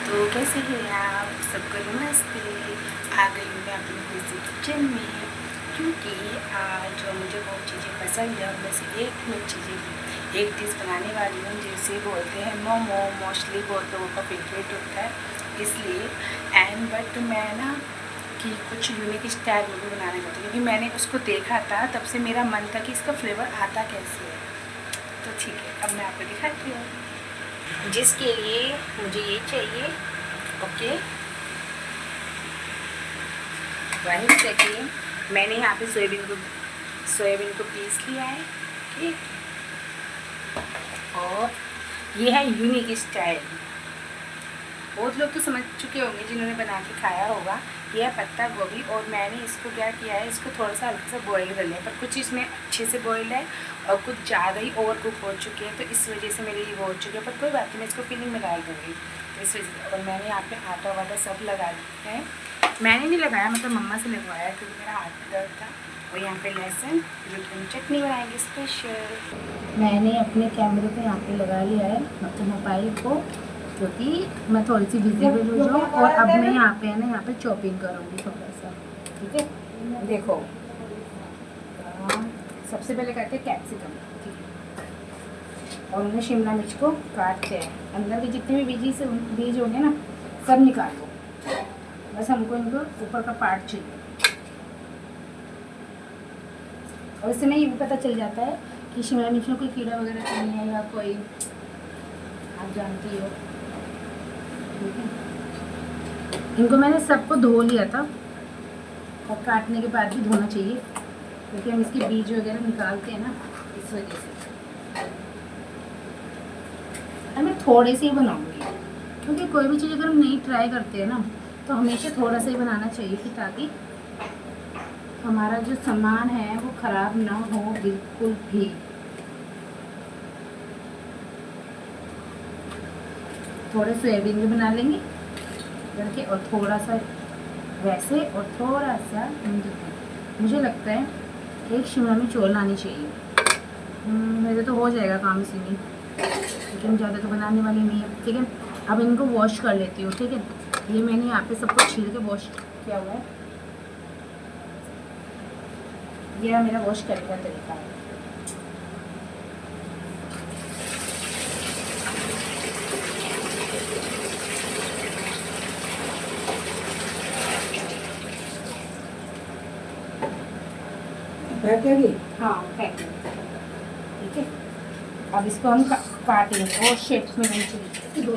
तो कैसे हैं आप सबको नमस्ते। आ गई हूँ मैं अपने देसी किचन में, क्योंकि आज जो मुझे बहुत चीज़ें पसंद है उनमें से एक डिश बनाने वाली हूँ जिसे बोलते हैं मोमो। मोस्टली बहुत लोगों का फेवरेट होता है, इसलिए बट मैं ना कि कुछ यूनिक स्टाइल में भी बनाना चाहती हूँ, क्योंकि मैंने उसको देखा था, तब से मेरा मन था कि इसका फ्लेवर आता कैसे है। तो ठीक है, अब मैं आपको दिखाती हूँ, जिसके लिए मुझे ये चाहिए। Okay, 1 second. मैंने यहाँ पे सोयाबीन को पीस लिया है। ठीक, और ये है यूनिक स्टाइल। बहुत लोग तो समझ चुके होंगे जिन्होंने बना के खाया होगा। यह है पत्ता गोभी, और मैंने इसको क्या किया है, इसको थोड़ा सा हल्का सा बॉईल कर लिया, पर कुछ इसमें अच्छे से बॉइल्ड है और कुछ ज़्यादा ही ओवर कुक हो चुके हैं, तो इस वजह से मेरे ये वो हो चुके हैं। पर कोई बात नहीं, मैं इसको फिलिंग में डाल दूँगी, तो इस वजह से। और मैंने यहाँ पे आटा वाटा सब लगा दिया है। मैंने नहीं लगाया, मतलब मम्मा से लगवाया, क्योंकि मेरा हाथ में दर्द था। और यहाँ पे लहसुन, जो कि हम चटनी बनाएंगे स्पेशल। मैंने अपने कैमरे पे यहाँ पे लगा लिया है, मतलब मोबाइल को, क्योंकि मैं थोड़ी सी विजिबल हो जाऊँ। और अब मैं यहाँ पे है ना, यहाँ पे चॉपिंग करूँगी थोड़ा सा। ठीक है, देखो, सबसे पहले करते हैं कैप्सिकम। ठीक है, और उन्हें शिमला मिर्च को काटते हैं, अंदर के जितने भी बीज होंगे ना, सब निकाल दो। बस हमको इनको ऊपर का पार्ट चाहिए। और इससे में ये भी पता चल जाता है कि शिमला मिर्च में कोई कीड़ा वगैरह तो नहीं है, या कोई, आप जानती हो। इनको मैंने सबको धो लिया था, और काटने के बाद भी धोना चाहिए, क्योंकि हम इसके बीज वगैरह निकालते हैं ना, इस वजह से। और मैं थोड़े से ही बनाऊंगी, क्योंकि कोई भी चीज़ अगर हम नहीं ट्राई करते हैं ना, तो हमेशा थोड़ा सा ही बनाना चाहिए, कि ताकि हमारा जो सामान है वो ख़राब ना हो बिल्कुल भी। थोड़े सोयाबीन भी बना लेंगे करके, और थोड़ा सा वैसे, और थोड़ा सा मुझे लगता है एक शिमला मिर्च और लानी चाहिए। मेरे तो हो जाएगा काम इसी में, लेकिन ज़्यादा तो बनाने वाली नहीं है। ठीक है, अब इनको वॉश कर लेती हूँ। ठीक है, ये मैंने यहाँ पे सबको छील के वॉश किया हुआ है। यह मेरा वॉश करने का तरीका है। फेंकेगी? हाँ, फेंक देंगे। ठीक है, अब इसको हम काटेंगे। और शेप में नहीं चाहिए, दो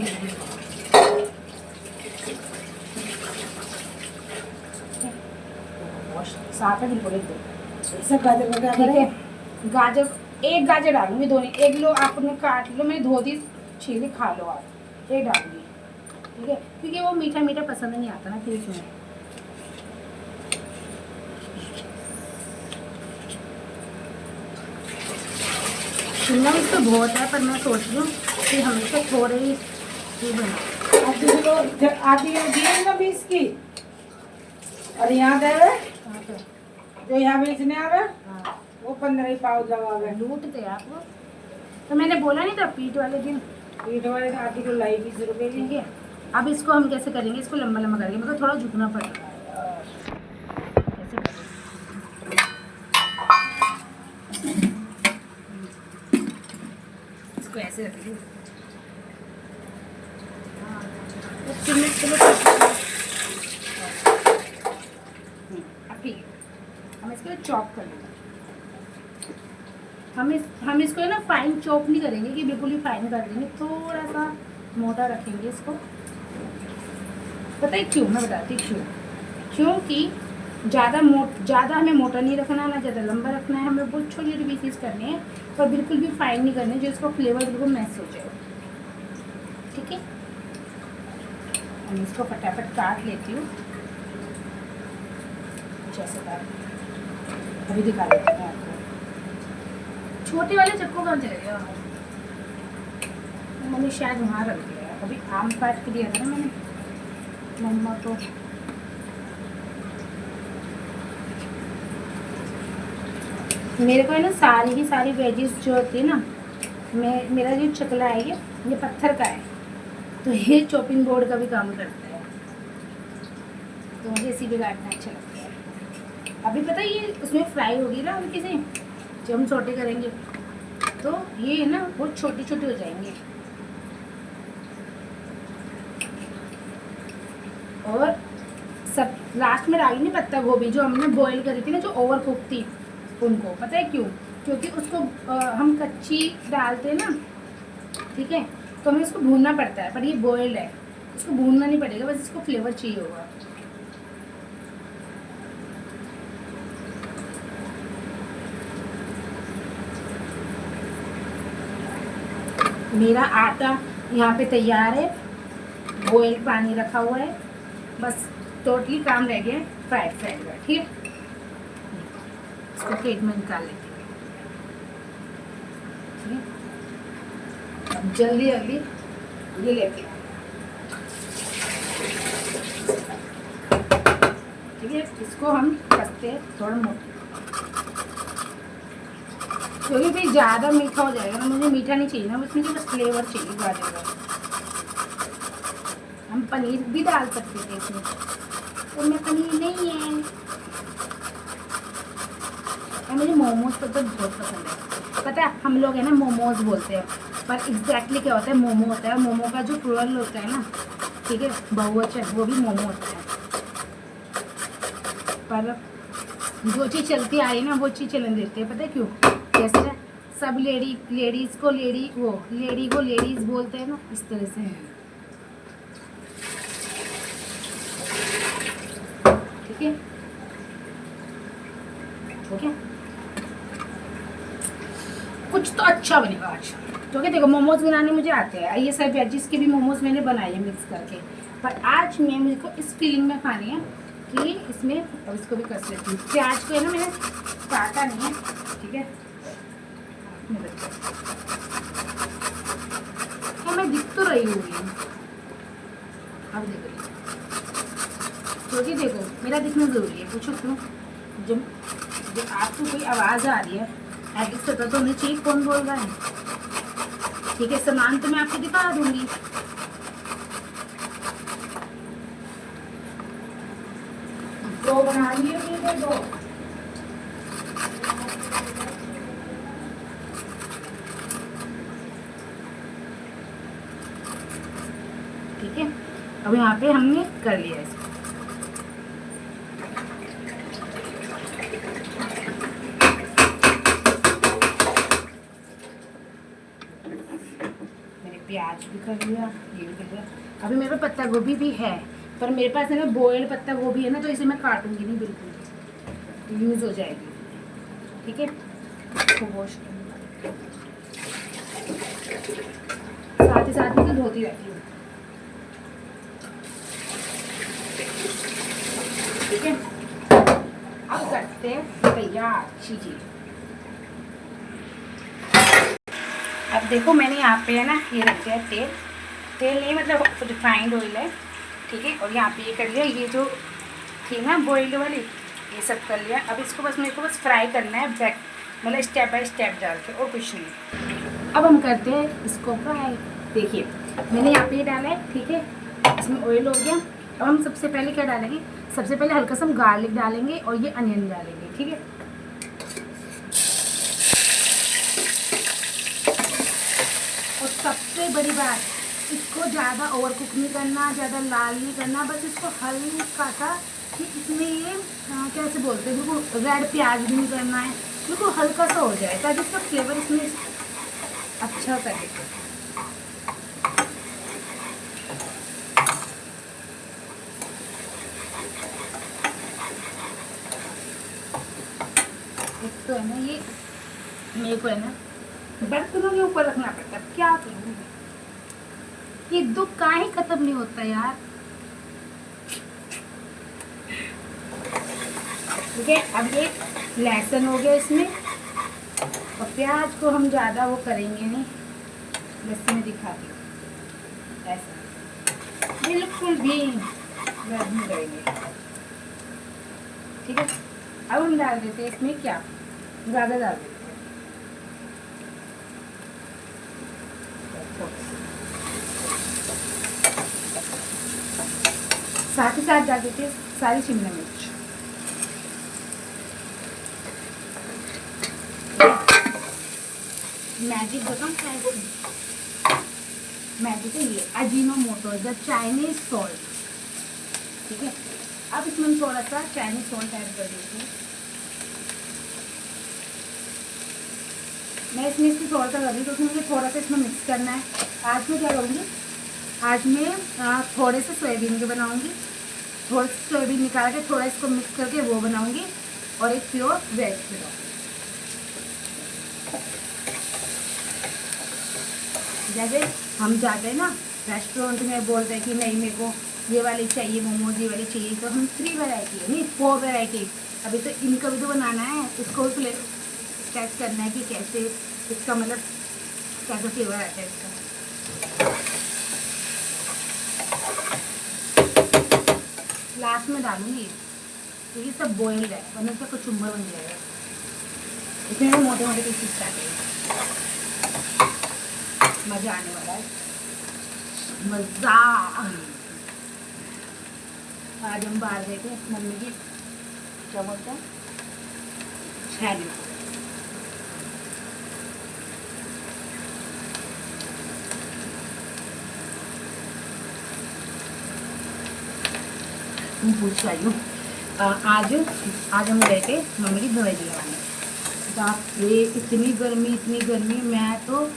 साथ है बिल्कुल एकदम। सब गाजर का क्या ठीक है, करें? गाजर, एक गाजर डालूंगी, दो नहीं, एक लो आपने काट लो, मैं धो दी, छील के खा लो आप, एक डालूंगी। ठीक है, क्योंकि वो मीठा मीठा पसंद नहीं आता ना, फिर इसमें। शिमला मिर्च तो बहुत है, पर मैं सोच रही हूँ कि हमेशा थोड़े ही बनाओ। आधी दिए ना 20 की, और यहाँ दे रहे जो यहाँ बेचने आ रहे हाँ, वो 15 ही पाव दवा है। लूटते आप वो। तो मैंने बोला नहीं था पीठ वाले दिन। पीठ वाले आधी को लाई 20 रुपए की। ठीक है, अब इसको हम कैसे करेंगे, इसको लंबा लंबा करेंगे, मतलब थोड़ा झुकना पड़ेगा। ऐसे करेंगे, इसको ऐसे रखेंगे। अब ठीक है, हम इसको चॉप कर लेंगे। हम इसको है ना फाइन चॉप नहीं करेंगे कि बिल्कुल ही फाइन कर देंगे, थोड़ा सा मोटा रखेंगे इसको। पता है क्यों, मैं बताती हूँ क्योंकि ज़्यादा हमें मोटा नहीं रखना, ना ज़्यादा लंबा रखना है, हमें बहुत छोटी छोटी पीसेस करने हैं, पर बिल्कुल भी फाइन नहीं करने, जो इसका फ्लेवर बिल्कुल मैच हो जाए। ठीक है, मैं इसको फटाफट काट लेती हूँ, जैसे काट, अभी दिखा देती हूँ आपको। छोटे वाले चक्कू कहाँ चले गया, मैंने शायद वहाँ रख दिया। अभी आम काट के दिया था ना मैंने मम्मा को। मेरे को है ना सारी की सारी वेजिस जो होती है ना, मेरा जो चकला है ये पत्थर का है, तो ये चॉपिंग बोर्ड का भी काम करता है, तो मुझे इसी पे काटना अच्छा लगता है। अभी पता है ये उसमें फ्राई होगी ना हल्की से, जब हम सोटे करेंगे तो ये ना बहुत छोटे छोटे हो जाएंगे। और सब लास्ट में डालेंगे पत्ता गोभी जो हमने बॉईल करी थी ना, जो ओवर कुक थी उनको। पता है क्यों? क्योंकि उसको हम कच्ची डालते हैं ना, ठीक है, तो हमें इसको भूनना पड़ता है, पर ये बॉइल्ड है, इसको भूनना नहीं पड़ेगा, बस इसको फ्लेवर चाहिए होगा। मेरा आटा यहाँ पे तैयार है, बॉयल पानी रखा हुआ है, बस टोटली काम रह गया फ्राइड फ्राइड का। ठीक है, इसको प्लेट में निकाल लेते हैं। ठीक है, अब जल्दी जल्दी ये लेते हैं। ठीक है, इसको हम कसते हैं थोड़ा मोटा, क्योंकि फिर ज़्यादा मीठा हो जाएगा ना, मुझे मीठा नहीं चाहिए ना, उसमें बस फ्लेवर चाहिए गाजर का। हम पनीर भी डाल सकते थे इसमें, तो मैं पनीर नहीं है। और मुझे मोमोज तो बहुत पसंद है। पता है हम लोग है ना मोमोज बोलते हैं, पर एग्जैक्टली क्या होता है, मोमो होता है। मोमो का जो प्लूरल होता है ना, ठीक है, बहुवचन, वो भी मोमो होता है। पर जो चीज़ चलती आ रही है ना, वो चीज़ चलन देते हैं। पता है क्यों? जैसे ना सब लेडीज़ को लेडी को लेडीज़ बोलते हैं ना, इस तरह से। ठीक है, ओके, कुछ तो अच्छा बनेगा आज, क्योंकि देखो मोमोज बनाने मुझे आते हैं, ये सब वेजिस के भी मोमोज मैंने बनाए हैं मिक्स करके। पर आज मैं मुझको इस फीलिंग में खानी है कि इसमें, अब इसको भी कस लेती हूँ। प्याज को है ना मैंने काटा नहीं है, ठीक है, तो मैं दिख तो रही हूँ। अब देखो, क्योंकि देखो मेरा दिखना ज़रूरी है। पूछो क्यों? जब आपको कोई आवाज़ आ रही है एटलीस्ट पता तो होना चाहिए कौन बोल रहा है। ठीक है, सामान तो मैं आपको दिखा दूंगी। दो बना लिए फिर दो। ठीक है, अब यहाँ पे हमने कर लिया इसको। प्याज भी कर लिया, ये भी कर लिया। अभी मेरे पास पत्ता गोभी भी है, पर मेरे पास है ना बॉइल्ड पत्ता गोभी है ना, तो इसे मैं काटूंगी नहीं, बिल्कुल यूज़ हो जाएगी। ठीक है, इसको वॉश करूँगा, साथ ही साथ में तो धोती रहती हूँ। ठीक है, अब करते हैं तैयार चीज़ें। अब देखो मैंने यहाँ पे है ना ये रख दिया तेल नहीं मतलब रिफाइंड ऑयल है। ठीक है, और यहाँ पे ये कर लिया, ये जो थी ना बॉइल्ड वाली, ये सब कर लिया। अब इसको बस मेरे को बस फ्राई करना है, बैक मतलब स्टेप बाय स्टेप डाल के, और कुछ नहीं। अब हम करते हैं इसको फ्राई। देखिए मैंने यहाँ पे ये डाला है, ठीक है, इसमें ऑयल हो गया। अब हम सबसे पहले क्या डालेंगे, सबसे पहले हल्का सा हम गार्लिक डालेंगे और ये अनियन डालेंगे। ठीक है, और सबसे बड़ी बात, इसको ज़्यादा ओवर कुक नहीं करना, ज़्यादा लाल नहीं करना, बस इसको हल्का सा कि इसमें ये कैसे बोलते हैं, बिल्कुल रेड प्याज भी नहीं करना है, बिल्कुल हल्का सा हो जाए ताकि इसका फ्लेवर इसमें अच्छा सा दिखे। एक तो है ना ये मेरे को है ना बर्तनों के ऊपर रखना पड़ता है, क्या करूँ, ये दुख काहे खत्म नहीं होता यार। ठीक है, अब ये लहसुन हो गया इसमें, और प्याज को हम ज़्यादा वो करेंगे नहीं, जैसे मैं दिखाती हूँ ऐसा बिल्कुल भी नहीं करेंगे। ठीक है, अब हम डाल देते हैं इसमें क्या, ज़्यादा डाल देते हैं, साथ ही साथ डाल देते हैं सारी शिमला मिर्च। मैजिक बताऊँ क्या है? मैजिक है ये अजीनोमोटो, द चाइनीज सॉल्ट। ठीक है, अब इसमें हम थोड़ा सा चाइनीज सॉल्ट ऐड कर देते हैं। मैं इसमें इसकी थोड़ा सा कर रही हूँ क्योंकि मुझे थोड़ा सा इसमें मिक्स करना है। आज मैं क्या करूँगी, आज मैं थोड़े से सोयाबीन के बनाऊँगी, थोड़े से सोयाबीन निकाल के थोड़ा इसको मिक्स करके वो बनाऊँगी, और एक प्योर वेज पुलाव। जैसे हम जाते हैं ना रेस्टोरेंट में, बोलते हैं कि नहीं मेरे को ये वाली चाहिए मोमोज, ये वाली चाहिए, तो हम 3 वैरायटी है नहीं 4 वैरायटी। अभी तो इनका भी तो बनाना है, इसको भी टेस्ट करना है कि कैसे इसका मतलब कैसा फ्लेवर आता है इसका। लास्ट में डालूंगी क्योंकि सब बॉइल्ड है, वरना इसका कचुम्बर बन जाएगा। इसमें वो मोटे मोटे पीसेस डालेंगे, मज़ा आने वाला है, मज़ा। आज हम बाहर गए थे मम्मी की क्या बोलते हैं शादी, पूछ रही हूँ। आज हम गए थे मम्मी की दवाई दिलवाने। बाप रे इतनी गर्मी, मैं तो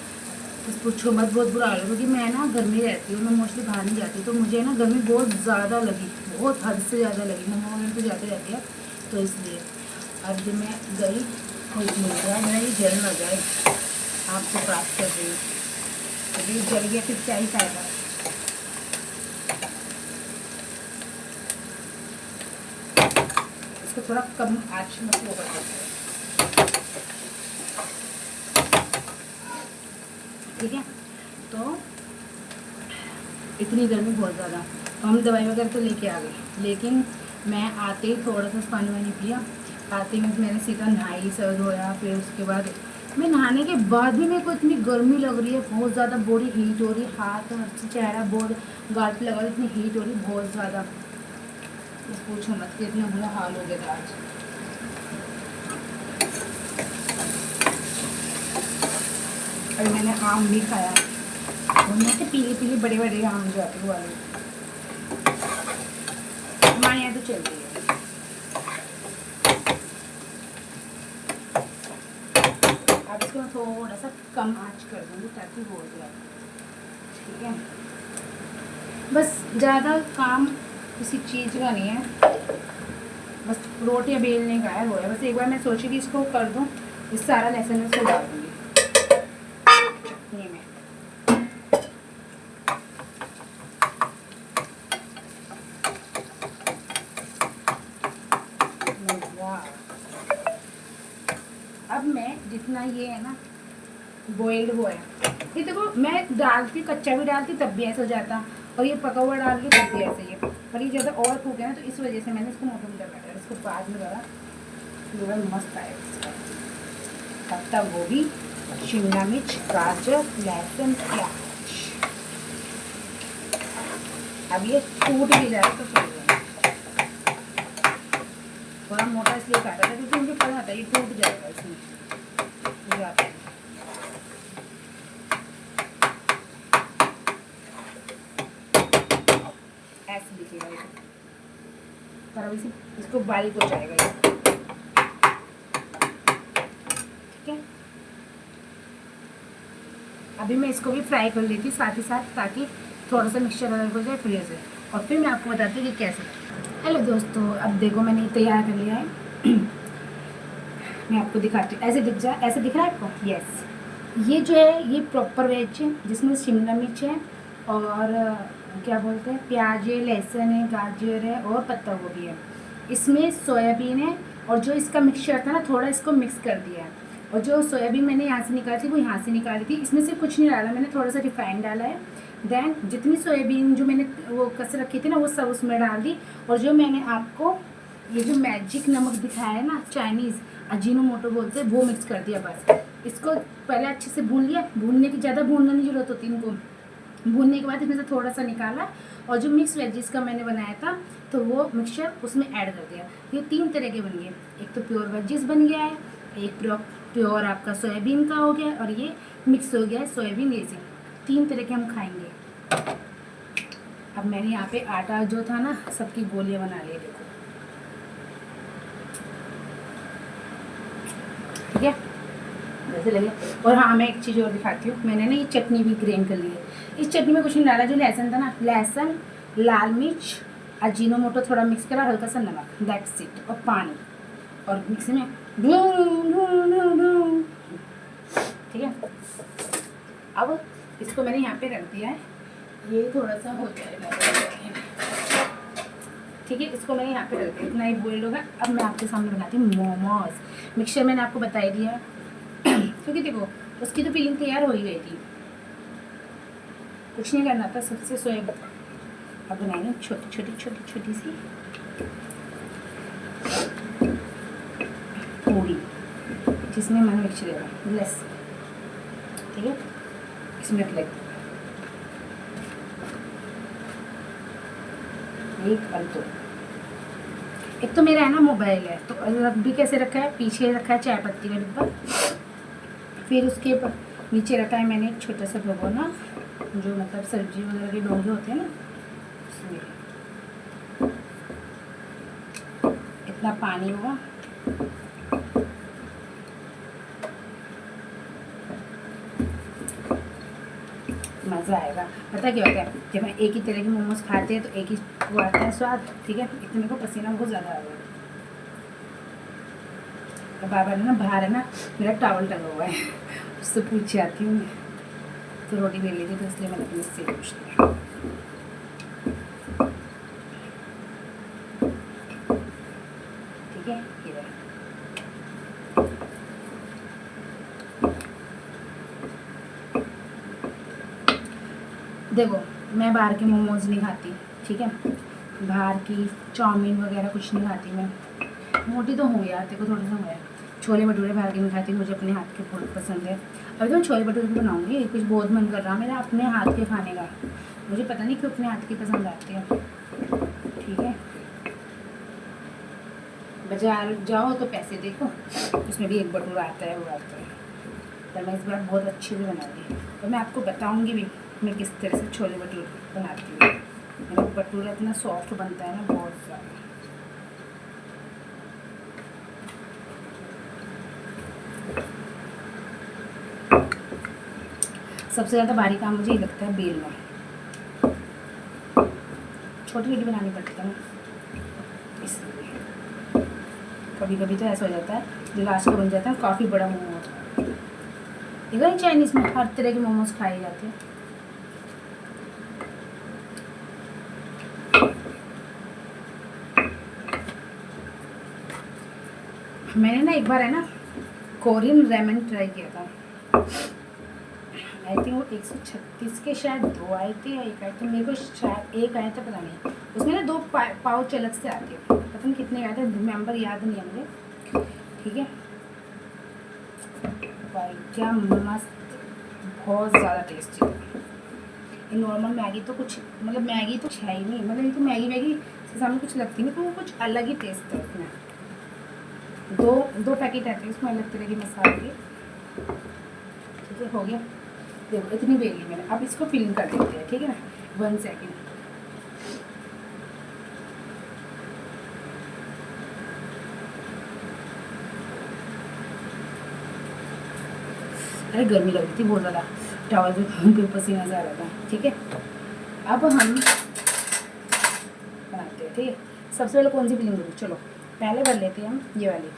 पूछो मत, बहुत बुरा हाल है क्योंकि मैं ना घर में रहती हूँ, मैं मोस्टली बाहर नहीं जाती, तो मुझे ना गर्मी बहुत ज़्यादा लगी, बहुत हद से ज़्यादा लगी। मम्मा वगैरह तो जाते रहती है, तो इसलिए अब जब मैं गई तो मेरा ये जल न जाए, आपको प्राप्त कर रही हूँ, क्योंकि जल गया फिर क्या ही फायदा। इसको थोड़ा कम आँच में वो कर देते हैं, ठीक है। तो इतनी गर्मी बहुत ज़्यादा, तो हम दवाई वगैरह तो लेके आ गए, लेकिन मैं आते ही थोड़ा सा पानी वानी पिया, आते ही मैंने सीधा नहाई, सर धोया, फिर उसके बाद मैं नहाने के बाद भी मेरे को इतनी गर्मी लग रही है, बहुत ज़्यादा बॉडी हीट हो रही है, हाथ चेहरा बहुत गाल पे लगा, इतनी हीट हो रही है बहुत ज़्यादा, पूछो मत कि इतना बुरा हाल हो गया था आज। और मैंने आम भी खाया, उनमें से पीले बड़े बड़े आम जो आते वाले, हमारे यहाँ तो चलती है। अब इसको थोड़ा सा कम आंच कर दूँगी ताकि हो जाए, ठीक है। बस ज़्यादा काम किसी चीज़ का नहीं है, बस रोटियाँ बेलने का है, वो है। बस एक बार मैं सोची कि इसको कर दूँ, इस सारा लहसुन में इसको डाल दूँगी चटनी में। अब मैं जितना ये है ना बॉइल्ड वो है, ये देखो मैं डालती कच्चा भी डालती तब भी ऐसा हो जाता, और ये पका हुआ डाल के तब भी ऐसे ही है, पर ये ज़्यादा और कुक है ना, तो इस वजह से मैंने इसको मोटा मोटा काटा, इसको बाद में डाला, फ्लेवर मस्त आएगा इसका। पत्ता गोभी, शिमला मिर्च, गाजर, लहसुन, प्याज। अब ये टूट भी जाए तो सही है, थोड़ा मोटा इसलिए काटा था क्योंकि मुझे पता था ये टूट जाएगा, इसमें जाता है। ऐसे दिखेगा ये, पर अब इसको बारीक हो जाएगा ये, ठीक है। अभी मैं इसको भी फ्राई कर लेती हूँ साथ ही साथ, ताकि थोड़ा सा मिक्सचर अलग हो जाए फ्रीज से, और फिर मैं आपको बताती हूँ कि कैसे। हेलो दोस्तों, अब देखो मैंने तैयार कर लिया है मैं आपको दिखाती हूँ, ऐसे दिख जाए, ऐसे दिख रहा है आपको? यस, ये जो है ये प्रॉपर वेज है, जिसमें शिमला मिर्च है और क्या बोलते हैं प्याज है, लहसुन है, गाजर है और पत्ता गोभी है। इसमें सोयाबीन है, और जो इसका मिक्सचर था ना थोड़ा इसको मिक्स कर दिया है, और जो सोयाबीन मैंने यहाँ से निकाली थी वो यहाँ से निकाली थी। इसमें से कुछ नहीं डाला मैंने, थोड़ा सा रिफाइंड डाला है। देन जितनी सोयाबीन जो मैंने वो कस रखी थी ना वो सब उसमें डाल दी, और जो मैंने आपको ये जो मैजिक नमक दिखाया है ना, चाइनीज़ अजीनोमोटो बोलते हैं, वो मिक्स कर दिया। बस इसको पहले अच्छे से भून लिया, भूनने की ज़्यादा भूनने की ज़रूरत होती है इनको, भूनने के बाद इसमें से थोड़ा सा निकाला और जो मिक्स वेजिस का मैंने बनाया था तो वो मिक्सचर उसमें ऐड कर दिया। ये 3 तरह के बन गए, एक तो प्योर वेजिस बन गया है, एक प्योर आपका सोयाबीन का हो गया और ये मिक्स हो गया है सोयाबीन रेजिन। 3 तरह के हम खाएंगे। अब मैंने यहाँ पे आटा जो था ना सबकी गोलियाँ बना ली, देखो ठीक है वैसे लगे। और हाँ मैं एक चीज़ और दिखाती हूँ, मैंने ना ये चटनी भी ग्राइंड कर ली है। इस चटनी में कुछ नहीं डाला, जो लहसुन था ना, लहसुन, लाल मिर्च, अजीनोमोटो थोड़ा मिक्स करा, हल्का सा नमक, दैट्स इट, और पानी, और मिक्सी में ठीक है। अब इसको मैंने यहाँ पे रख दिया है, ये थोड़ा सा हो जाएगा ठीक है। इसको मैंने यहाँ पे रख दिया, इतना ही बॉइल्ड होगा। अब मैं आपके सामने बनाती हूँ मोमोज। मिक्सचर मैंने आपको बता ही दिया क्योंकि देखो उसकी तो फीलिंग तैयार हो ही गई थी, कुछ नहीं करना था, सबसे सोयाबीन अब बनाएंगे छोटी छोटी छोटी छोटी सी पूरी जिसमें मैंने मिक्सचर देगा लेस, ठीक है। इसमें रख लेते एक और दो। एक तो मेरा है ना मोबाइल है, तो रख भी कैसे रखा है, पीछे रखा है चाय पत्ती का डिब्बा, फिर उसके नीचे रखा है मैंने एक छोटा सा भगोना, जो मतलब सब्जी वगैरह के डोंगे होते हैं ना, उसमें इतना पानी होगा। मज़ा आएगा। पता क्या होता है, जब हम एक ही तरह के मोमोज खाते हैं तो एक ही वो आता है स्वाद, ठीक है। एक तो मेरे को पसीना बहुत ज़्यादा आ रहा है, तो बाबा ने ना बाहर है ना मेरा टावल टंगा हुआ है उससे पूछ आती हूँ मैं, तो रोटी बेल ली थी तो इसलिए मैंने अपने से पूछ लिया, ठीक है। ये रहा। देखो मैं बाहर के मोमोज नहीं खाती, ठीक है, बाहर की चाउमीन वगैरह कुछ नहीं खाती मैं, मोटी तो हूँ यार, देखो थोड़ा सा हुआ है। छोले भटूरे बाहर के नहीं खाती, मुझे अपने हाथ के बहुत पसंद है। अभी तो मैं छोले भटूरे भी बनाऊंगी, कुछ बहुत मन कर रहा मेरा अपने हाथ के खाने का, मुझे पता नहीं क्यों अपने हाथ की पसंद आती है, ठीक है। बाजार जाओ तो पैसे देखो, उसमें भी एक भटूरा आता है, वो आता है, तो मैं इस बार बहुत अच्छे से बनाऊंगी और मैं आपको बताऊंगी भी मैं किस तरह से छोले भटूरे बनाती हूँ। मेरा भटूरा इतना सॉफ्ट बनता है ना, बहुत ज़्यादा। सबसे ज़्यादा भारी काम मुझे ये लगता है बेलना, छोटी छोटी बनानी पड़ती है ना, इसलिए कभी कभी तो ऐसा हो जाता है जो लास्ट में बन जाता है काफ़ी बड़ा मोमो होता है। देखो ना चाइनीज़ में हर तरह के मोमोज खाए जाते हैं। मैंने ना एक बार है ना कोरियन रेमन ट्राई किया था, आई थिंक वो 136 के शायद 2 आए थे या 1 आए थे, मेरे को शायद 1 आया था, पता नहीं। उसमें ना 2 पाउच अलग से आते हैं, पता नहीं कितने आए थे, मेंबर याद नहीं है मुझे, ठीक है। भाई क्या मस्त, बहुत ज़्यादा टेस्टी। ये नॉर्मल मैगी तो कुछ मतलब मैगी तो है ही नहीं, मतलब ये तो मैगी से सामने कुछ लगती नहीं, तो वो कुछ अलग ही टेस्ट है उसमें। दो पैकेट आते हैं उसमें अलग तरह के मसाले के, ठीक है। हो गया, देखो इतनी बेल ली मैंने, अब इसको फिलिंग कर देते हैं, ठीक है ना। 1 सेकेंड, अरे गर्मी लग रही थी बहुत ज़्यादा, टावल पे पसीना से आ रहा था, ठीक है। अब हम बनाते हैं, ठीक है। सबसे पहले कौन सी फिलिंग होगी, चलो पहले भर लेते हैं हम ये वाली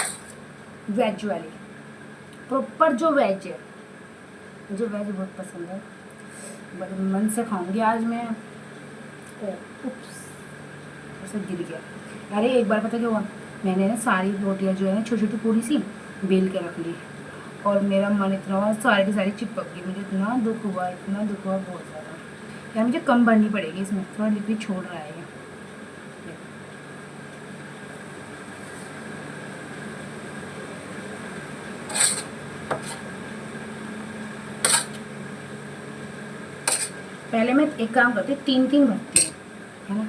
वेज वाली, प्रॉपर जो वेज है, मुझे वेज बहुत पसंद है, बड़े मन से खाऊंगी आज मैं। ओ उप्स, ऐसा गिर गया। अरे एक बार पता क्या हुआ, मैंने ना सारी रोटियां जो है ना छोटी छोटी पूरी सी बेल के रख ली, और मेरा मन इतना हुआ सारी की सारी चिपक गई, मुझे इतना दुख हुआ, इतना दुख हुआ बहुत ज़्यादा। यार मुझे कम भरनी पड़ेगी, इसमें थोड़ा लिक्विड छोड़ रहा है ये। पहले मैं एक काम करती हूँ, 3-3 भरती हूँ, है ना।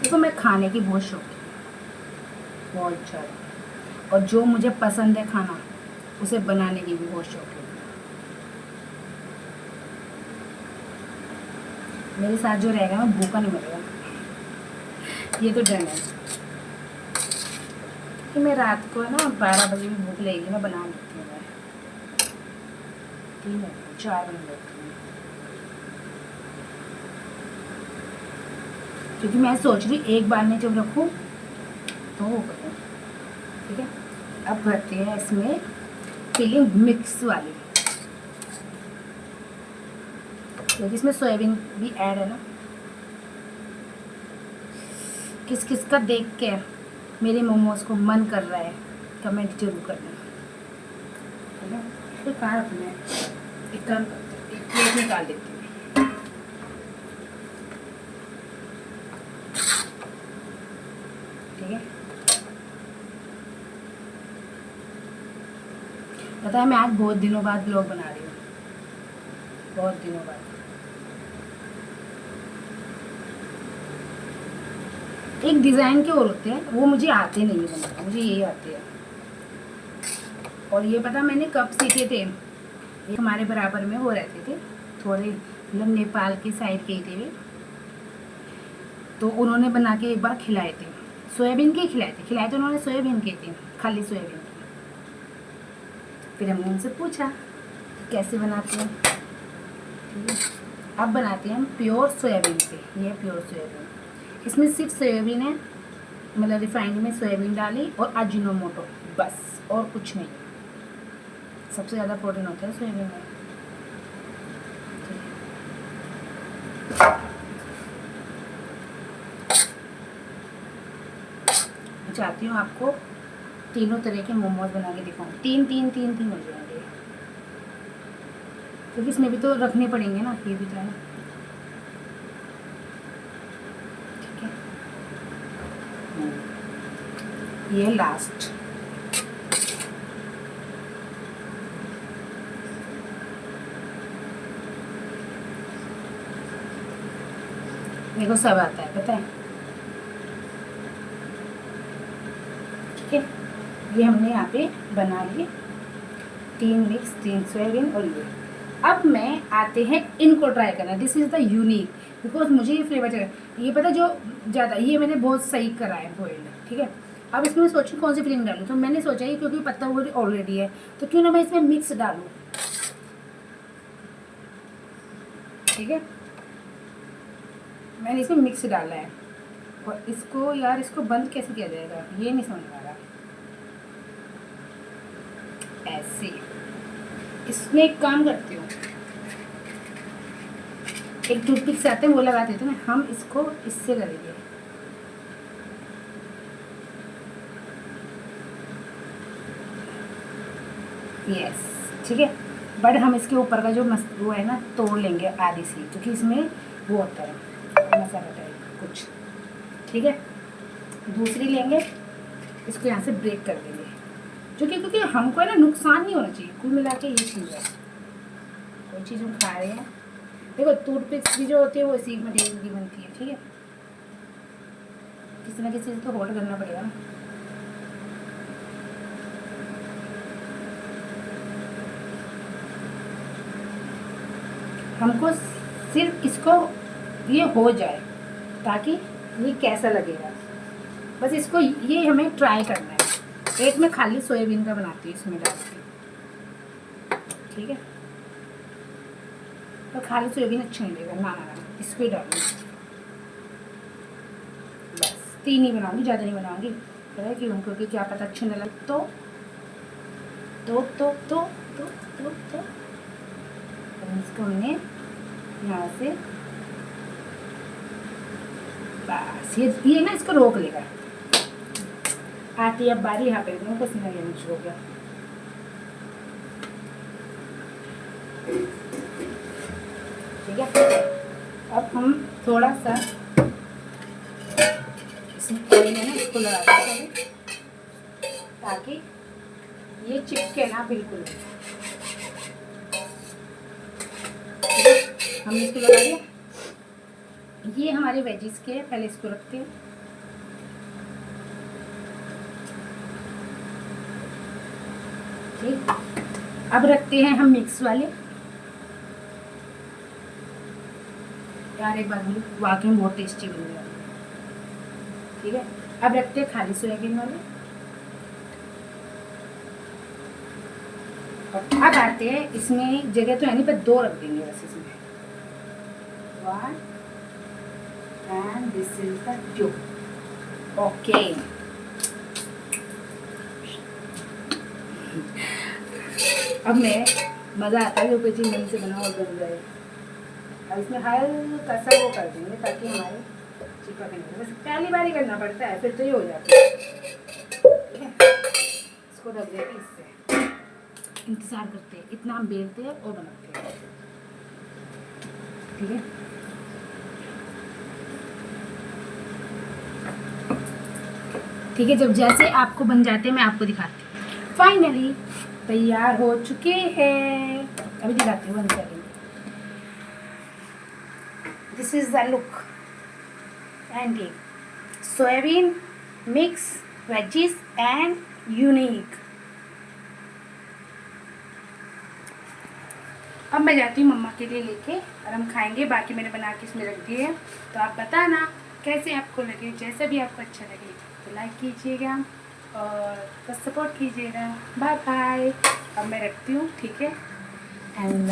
देखो मैं खाने की बहुत शौकीन हूँ, बहुत ज़्यादा, और जो मुझे पसंद है खाना उसे बनाने की भी बहुत शौकीन हूँ। मेरे साथ जो रहेगा ना भूखा नहीं मरेगा, ये तो डर है कि मैं रात को ना 12 बजे भी भूख लगेगी ना, बना लेती हूँ मैं 4 बजे लेती हूँ, क्योंकि मैं सोच रही एक बार में जब रखूँ तो वो करूँ। ठीक है, अब भरते हैं इसमें फिलिंग मिक्स वाली, क्योंकि इसमें सोयाबीन भी ऐड है ना। किस किस का देख के मेरे मोमोज को मन कर रहा है कमेंट जरूर करना, है ना। तो कहाँ रखना है, एक काम करते हैं, एक प्लेट निकाल देती हूँ। ठीक है, पता है मैं आज बहुत दिनों बाद ब्लॉग बना रही हूँ, बहुत दिनों बाद। एक डिज़ाइन के और होते हैं, वो मुझे आते नहीं है बनाना, मुझे यही आते हैं। और ये पता मैंने कब सीखे थे, एक हमारे बराबर में वो रहते थे, थोड़े मतलब नेपाल के साइड के ही थे वे, तो उन्होंने बना के एक बार खिलाए थे, सोयाबीन के ही खिलाए थे उन्होंने, सोयाबीन के थे, खाली सोयाबीन के। फिर हमने उनसे पूछा कि कैसे बनाते हैं। ठीक है, अब बनाते हैं हम प्योर सोयाबीन पे, ये प्योर सोयाबीन, इसमें सिर्फ सोयाबीन है, मतलब रिफाइंड में सोयाबीन डाली और अजीनोमोटो, बस और कुछ नहीं। सबसे ज़्यादा प्रोटीन होता है सोयाबीन में। मैं चाहती हूँ आपको तीनों तरह के मोमोज बना के दिखाऊँ, तीन हो जाएंगे, क्योंकि इसमें भी तो रखने पड़ेंगे ना, ये भी तो है ना। ठीक है, ये लास्ट, मेरे को सब आता है पता है। ठीक है, ये हमने यहाँ पे बना लिए 3 मिक्स, 3 सोयाबीन और ये। अब मैं आते हैं इनको ट्राई करना, this is the unique, because मुझे ये फ्लेवर चाहिए। ये पता जो ज़्यादा ये मैंने बहुत सही करा है बॉइल्ड। ठीक है, अब इसमें मैं सोचूं कौन सी फिलिंग डालूँ, तो मैंने सोचा है क्योंकि पत्ता गोभी ऑलरेडी है तो क्यों ना मैं इसमें मिक्स डालूँ। ठीक है, मैंने इसमें मिक्स डाला है, और इसको यार इसको बंद कैसे किया जाएगा ये नहीं समझ में आ रहा। ऐसे इसमें एक काम करती हूँ, एक टूथपिक से आते हैं वो लगा देते हैं ना, हम इसको इससे करेंगे। यस, ठीक है, बट हम इसके ऊपर का जो वो है ना तोड़ लेंगे आधी सी, क्योंकि इसमें वो होता है मसाला टाइप कुछ। ठीक है, दूसरी लेंगे, इसको यहाँ से ब्रेक कर देंगे, क्योंकि हमको है ना नुकसान नहीं होना चाहिए, कुल मिला के ये चीज़ है। कोई चीज़ हम खा रहे हैं, देखो टूथपिक्स भी जो होती है वो इसी मटेरियल की बनती है। ठीक है, किसी ना किसी से तो होल्ड करना पड़ेगा ना। हमको सिर्फ इसको ये हो जाए, ताकि ये कैसा लगेगा, बस इसको ये हमें ट्राई करना है। एक मैं खाली सोयाबीन का बनाती हूँ इसमें डाल के। ठीक है, तो खाली सोयाबीन अच्छा नहीं लगेगा, ना इसको ही डालूंगी, बस 3 ही बनाऊंगी, ज़्यादा नहीं बनाऊंगी। पता है क्यों, क्योंकि क्या पता अच्छे न लगे तो इसको हमने यहाँ से बस ये ना इसको रोक लेगा। आती अब बारी यहाँ पे पसीना लेना शुरू हो गया। ठीक है। अब हम थोड़ा सा इसमें ऑयल है ना, इसको लगाते हैं ताकि ये चिपके ना बिल्कुल। हमने इसको लगा दिया। ये हमारे वेजिस के हैं, पहले इसको रखते हैं। ठीक, अब रखते हैं हम मिक्स वाले। यार एक बार बोलो, वाकई में बहुत टेस्टी बन रहा है। ठीक है, अब रखते हैं खाली सोयाबीन वाले। और अब आते हैं, इसमें जगह तो है नहीं पर 2 रख देंगे बस इसमें। 1 and this is the 2. Okay. अब मैं मज़ा आता है कोई चीज़ मन से बना और बन जाए। अब इसमें हल्का सा वो कर देंगे ताकि हमारे चिपक नहीं, बस पहली बार ही करना पड़ता है, फिर तो ये हो जाता है। ठीक है, इसको रख देंगे। इससे इंतज़ार करते हैं, इतना हम बेलते हैं और बनाते हैं। ठीक है, ठीक है, जब जैसे आपको बन जाते हैं मैं आपको दिखाती हूँ। फाइनली तैयार हो चुके हैं, अभी दिखाती हूँ 1 second. This is the look and ये soybean mix veggies and unique. अब मैं जाती हूँ मम्मा के लिए लेके और हम खाएंगे। बाकी मैंने बना के इसमें रख दिए, तो आप बताना कैसे आपको लगे। जैसा भी आपको अच्छा लगे तो लाइक कीजिएगा और बस सपोर्ट कीजिएगा। Bye bye. अब मैं रखती हूँ, ठीक है, एंड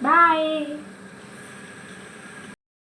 बाय।